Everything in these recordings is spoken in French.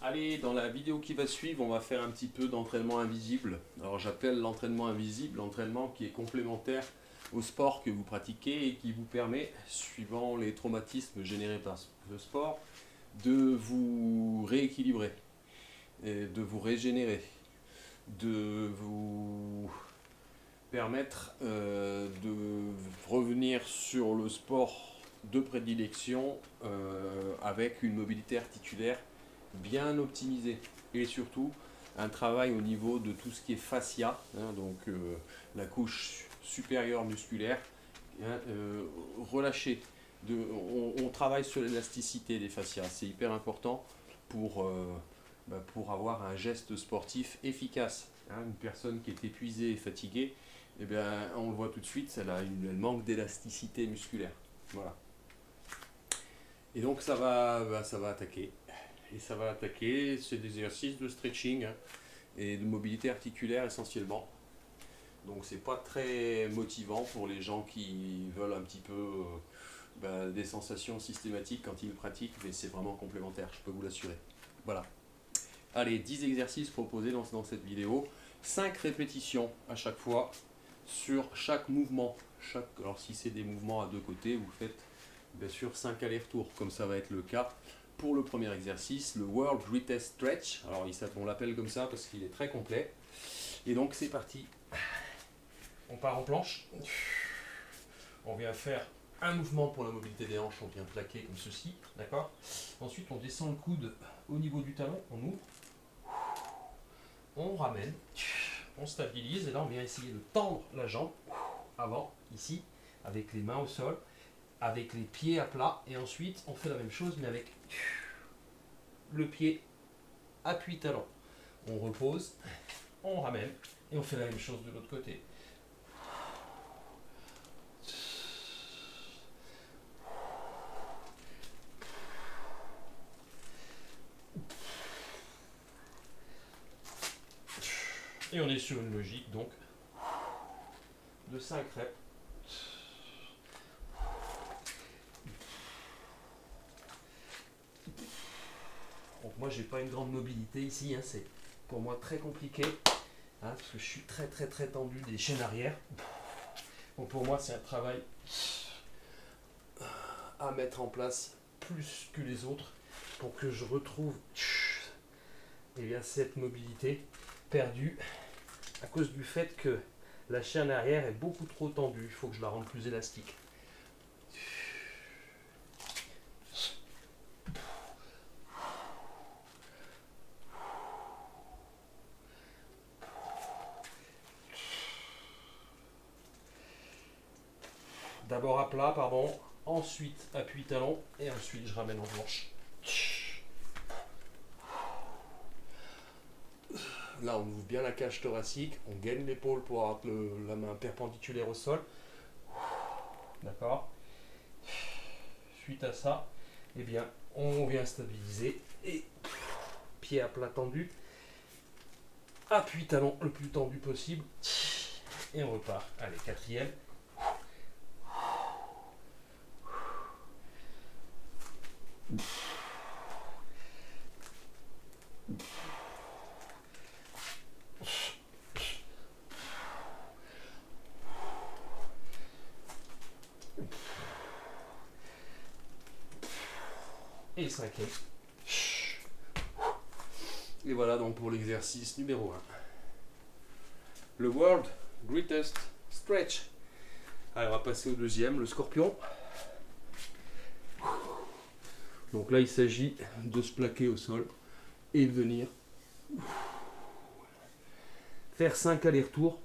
Allez, dans la vidéo qui va suivre, on va faire un petit peu d'entraînement invisible. Alors j'appelle l'entraînement invisible, l'entraînement qui est complémentaire au sport que vous pratiquez et qui vous permet, suivant les traumatismes générés par le sport, de vous rééquilibrer, et de vous régénérer, de vous permettre de revenir sur le sport de prédilection avec une mobilité articulaire bien optimisée et surtout un travail au niveau de tout ce qui est fascia, hein, donc la couche supérieure musculaire, hein, relâchée. On travaille sur l'élasticité des fascias, c'est hyper important pour avoir un geste sportif efficace. Hein. Une personne qui est épuisée et fatiguée, eh bien, on le voit tout de suite, elle manque d'élasticité musculaire. Voilà. Et donc ça va attaquer. Et ça va attaquer, c'est des exercices de stretching, hein, et de mobilité articulaire essentiellement. Donc c'est pas très motivant pour les gens qui veulent un petit peu des sensations systématiques quand ils le pratiquent, mais c'est vraiment complémentaire, je peux vous l'assurer. Voilà. Allez, 10 exercices proposés dans cette vidéo, 5 répétitions à chaque fois sur chaque mouvement. Alors si c'est des mouvements à deux côtés, vous faites bien sûr 5 allers-retours, comme ça va être le cas pour le premier exercice, le World Retest Stretch. Alors on l'appelle comme ça parce qu'il est très complet. Et donc c'est parti. On part en planche. On vient faire un mouvement pour la mobilité des hanches, on vient plaquer comme ceci, d'accord. Ensuite on descend le coude au niveau du talon, on ouvre, on ramène, on stabilise et là on vient essayer de tendre la jambe avant, ici, avec les mains au sol, avec les pieds à plat, et ensuite on fait la même chose mais avec le pied appui talon. On repose, on ramène et on fait la même chose de l'autre côté. Et on est sur une logique donc de 5 reps. Donc moi j'ai pas une grande mobilité ici, hein, c'est pour moi très compliqué, hein, parce que je suis très tendu des chaînes arrière. Donc pour moi c'est un travail à mettre en place plus que les autres pour que je retrouve cette mobilité perdue à cause du fait que la chaîne arrière est beaucoup trop tendue. Il faut que je la rende plus élastique. D'abord à plat, pardon, ensuite appui talon et ensuite je ramène en planche. Là, on ouvre bien la cage thoracique, on gaine l'épaule pour avoir la main perpendiculaire au sol. D'accord. Suite à ça, eh bien, on vient stabiliser et pied à plat tendu, appui talon le plus tendu possible et on repart. Allez, quatrième. Et cinquième. Et voilà donc pour l'exercice numéro 1. Le World Greatest Stretch. Allez, on va passer au deuxième, le scorpion. Donc là, il s'agit de se plaquer au sol et de venir faire 5 allers-retours.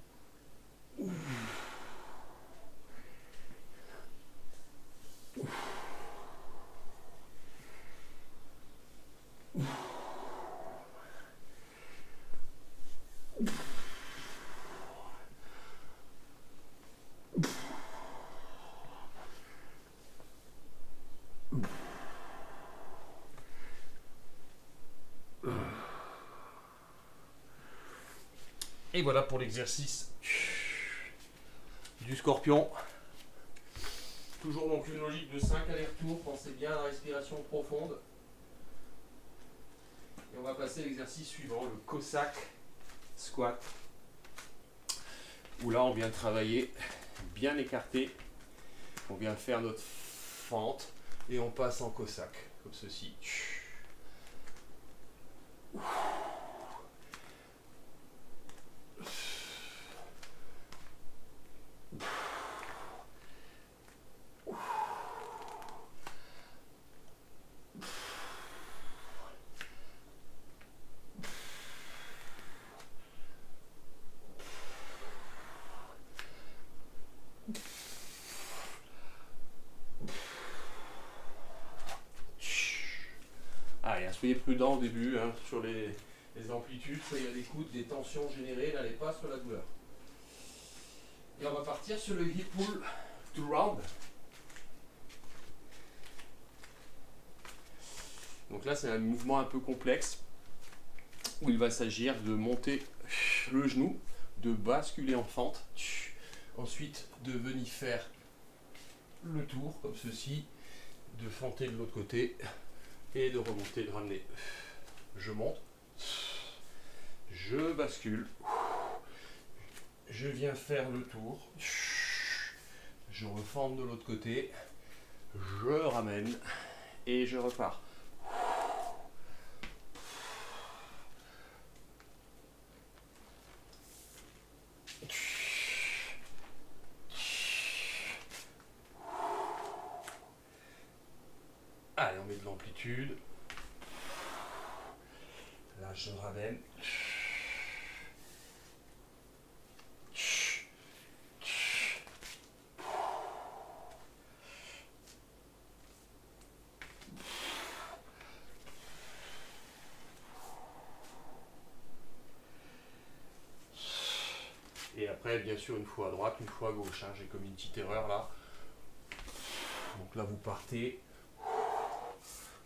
Et voilà pour l'exercice du scorpion. Toujours donc une logique de 5 allers-retours. Pensez bien à la respiration profonde. Et on va passer passer à l'exercice suivant, le Cossack squat. Où là, on vient travailler bien écarté. On vient faire notre fente et on passe en Cossack, comme ceci. Allez, soyez prudent au début hein, sur les amplitudes, ça il y a des coudes, des tensions générées, n'allez pas sur la douleur. Et on va partir sur le hip pull to round. Donc là c'est un mouvement un peu complexe où il va s'agir de monter le genou, de basculer en fente, ensuite de venir faire le tour comme ceci, de fenter de l'autre côté et de remonter, de ramener. Je monte, je bascule, je viens faire le tour, je refente de l'autre côté, je ramène et je repars. Allez, on met de l'amplitude. Là, je ramène. Et après, bien sûr, une fois à droite, une fois à gauche. Hein. J'ai commis une petite erreur là. Donc là, vous partez.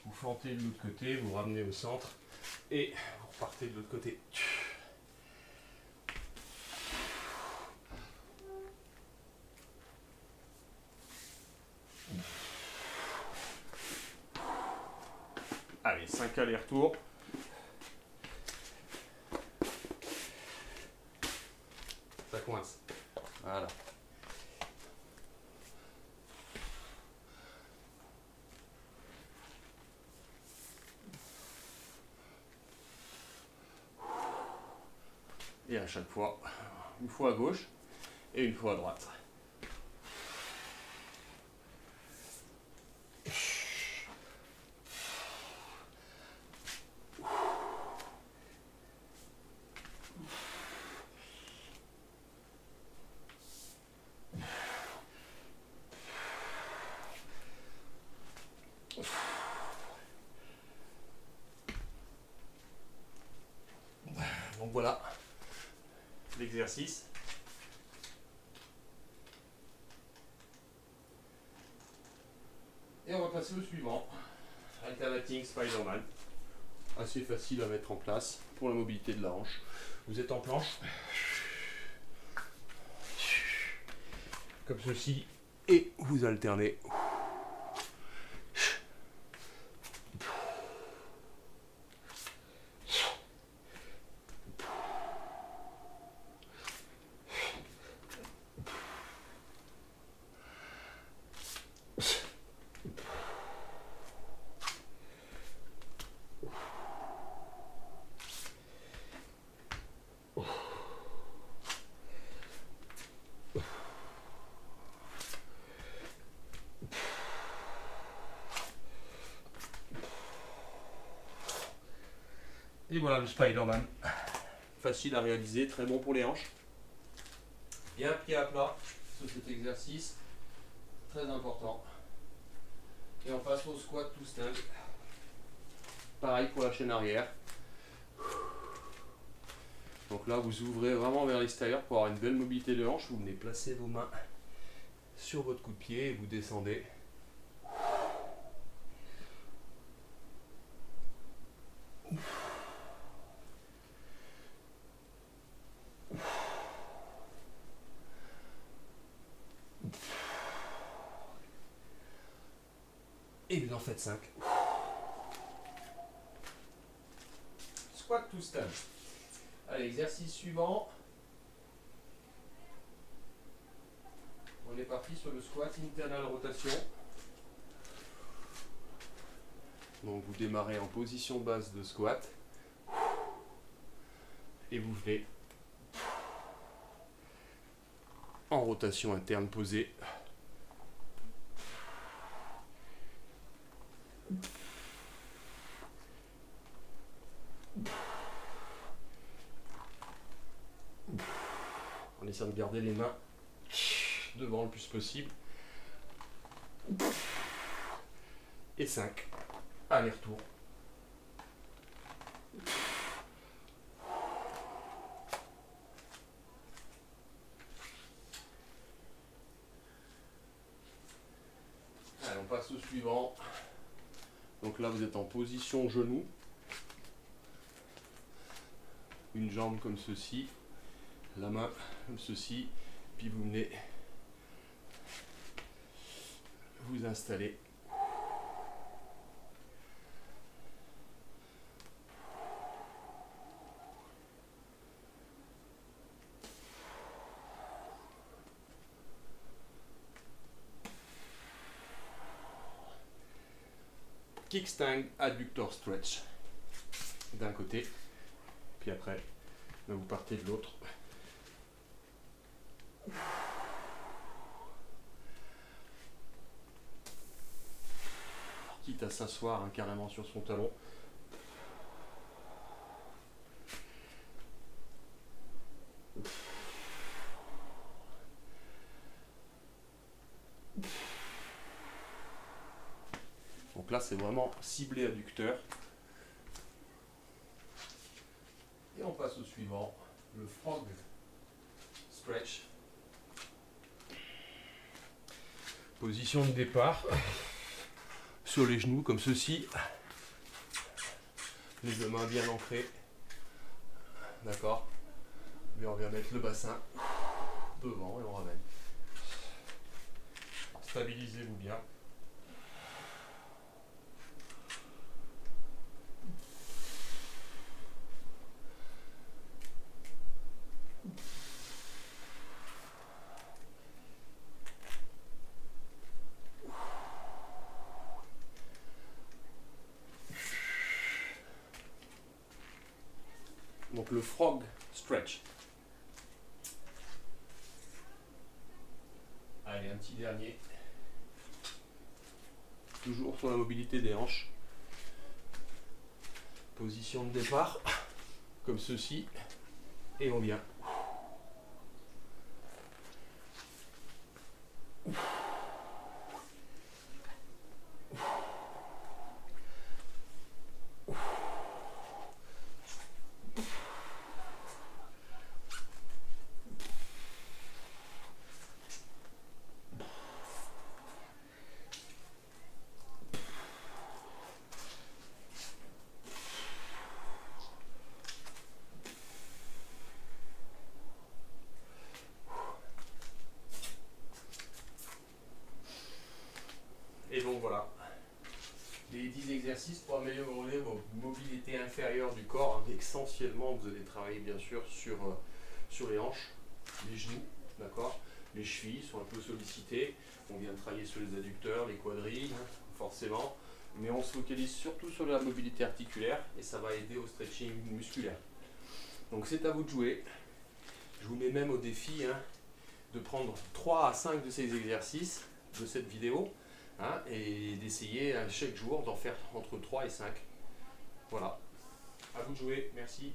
Vous fentez de l'autre côté, vous ramenez au centre. Et vous repartez de l'autre côté. Allez, 5 allers-retours. Ça coince. Voilà. Et à chaque fois, une fois à gauche et une fois à droite. Donc voilà l'exercice. Et on va passer au suivant. Alternating Spider-Man. Assez facile à mettre en place pour la mobilité de la hanche. Vous êtes en planche. Comme ceci. Et vous alternez. Et voilà le Spider-Man. Facile à réaliser, très bon pour les hanches. Bien pied à plat sur cet exercice. Très important. Et on passe au squat to stand. Pareil pour la chaîne arrière. Donc là, vous ouvrez vraiment vers l'extérieur pour avoir une belle mobilité de hanche. Vous venez placer vos mains sur votre coup de pied et vous descendez. Et vous en faites 5. squat to stand. Allez, exercice suivant. On est parti sur le squat internal rotation. Donc vous démarrez en position basse de squat. Et vous venez en rotation interne posée. En essayant de garder les mains devant le plus possible. Et 5. Aller-retour. Allez, on passe au suivant. Donc là, vous êtes en position genou. Une jambe comme ceci. La main comme ceci. Puis vous venez vous installer. Kickstand adductor stretch d'un côté, puis après vous partez de l'autre. Quitte à s'asseoir carrément sur son talon. Donc là, c'est vraiment ciblé adducteur. Et on passe au suivant, le frog stretch. Position de départ. Sur les genoux comme ceci. Les deux mains bien ancrées. D'accord. Et on vient mettre le bassin devant et on ramène. Stabilisez-vous bien. Donc le frog stretch. Allez, un petit dernier. Toujours sur la mobilité des hanches. Position de départ, comme ceci. Et on vient. Et donc voilà, les 10 exercices pour améliorer vos mobilités inférieures du corps. Essentiellement, vous allez travailler bien sûr sur les hanches, les genoux, d'accord. Les chevilles sont un peu sollicitées. On vient de travailler sur les adducteurs, les quadrilles, forcément. Mais on se focalise surtout sur la mobilité articulaire et ça va aider au stretching musculaire. Donc c'est à vous de jouer. Je vous mets même au défi de prendre 3 à 5 de ces exercices de cette vidéo. Et d'essayer chaque jour d'en faire entre 3 et 5. Voilà. À vous de jouer. Merci.